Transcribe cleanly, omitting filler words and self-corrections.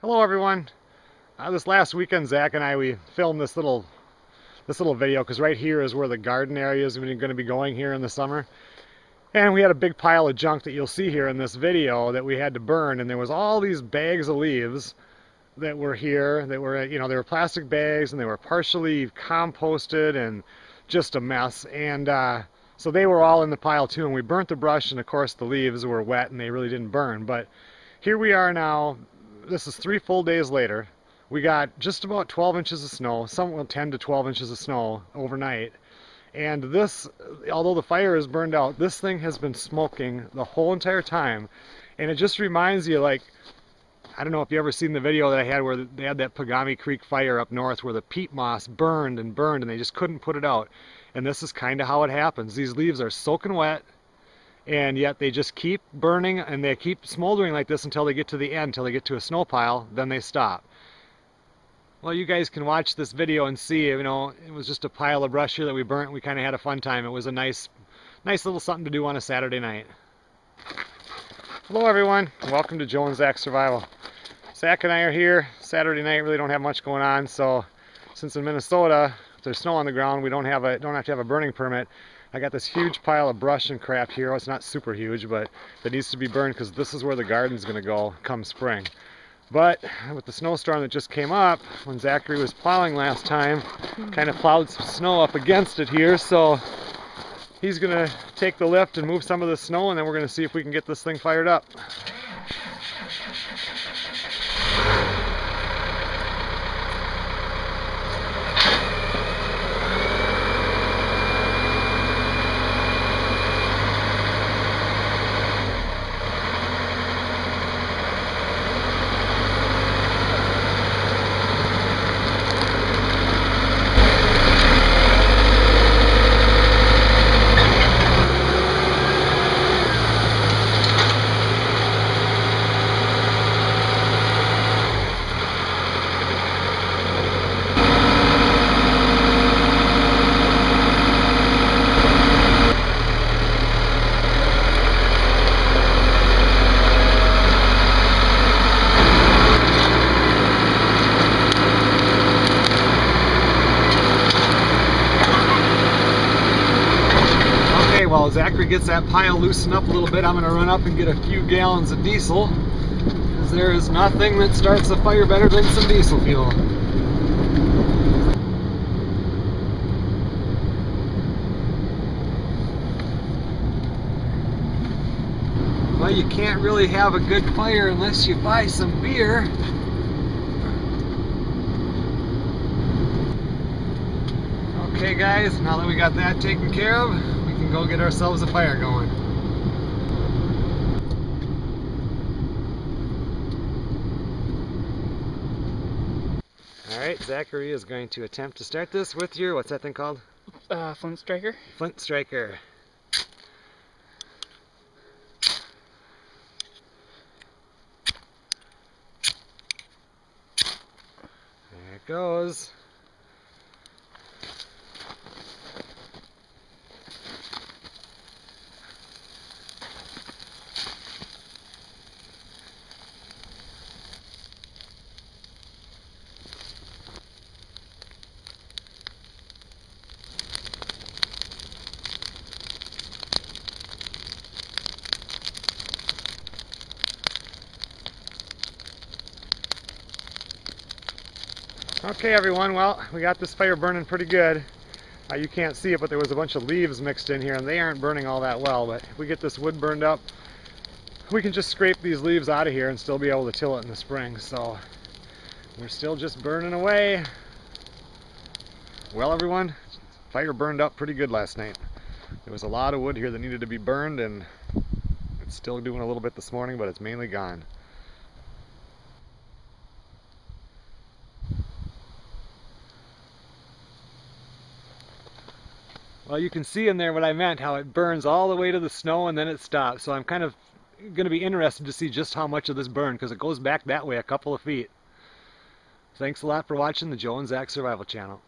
Hello everyone. This last weekend Zach and I we filmed this little video because right here is where the garden area is going to be going here in the summer. And we had a big pile of junk that you'll see here in this video that we had to burn, and there was all these bags of leaves that were here that were, they were plastic bags and they were partially composted and just a mess. And so they were all in the pile too, and we burnt the brush, and of course the leaves were wet and they really didn't burn. But here we are now. This is 3 full days later. We got just about 12 inches of snow, somewhere 10 to 12 inches of snow overnight. And this, although the fire is burned out, this thing has been smoking the whole entire time. And it just reminds you, like, I don't know if you ever seen the video that I had where they had that Pagami Creek fire up north where the peat moss burned and burned and they just couldn't put it out. And this is kind of how it happens. These leaves are soaking wet, and yet they just keep burning and they keep smoldering like this until they get to the end, until they get to a snow pile, then they stop. Well, you guys can watch this video and see, it was just a pile of brush here that we burnt. We kind of had a fun time. It was a nice little something to do on a Saturday night. Hello everyone, welcome to Joe and Zach Survival. Zach and I are here Saturday night. Really don't have much going on, so since in Minnesota if there's snow on the ground, we don't have to have a burning permit. I got this huge pile of brush and crap here. Well, it's not super huge, but that needs to be burned because this is where the garden's going to go come spring. But with the snowstorm that just came up, when Zachary was plowing last time, kind of plowed some snow up against it here, so he's going to take the lift and move some of the snow, and then we're going to see if we can get this thing fired up. While Zachary gets that pile loosened up a little bit, I'm going to run up and get a few gallons of diesel, because there is nothing that starts a fire better than some diesel fuel. Well, you can't really have a good fire unless you buy some beer. Okay guys, now that we got that taken care of, we can go get ourselves a fire going. Alright, Zachary is going to attempt to start this with your, what's that thing called? Flint Striker. Flint Striker. There it goes. Okay everyone, well, we got this fire burning pretty good. You can't see it, but there was a bunch of leaves mixed in here and they aren't burning all that well, but if we get this wood burned up, we can just scrape these leaves out of here and still be able to till it in the spring. So we're still just burning away. Well everyone, fire burned up pretty good last night. There was a lot of wood here that needed to be burned, and it's still doing a little bit this morning, but it's mainly gone. Well, you can see in there what I meant, how it burns all the way to the snow and then it stops. So I'm kind of going to be interested to see just how much of this burned, because it goes back that way a couple of feet. Thanks a lot for watching the Joe and Zach Survival Channel.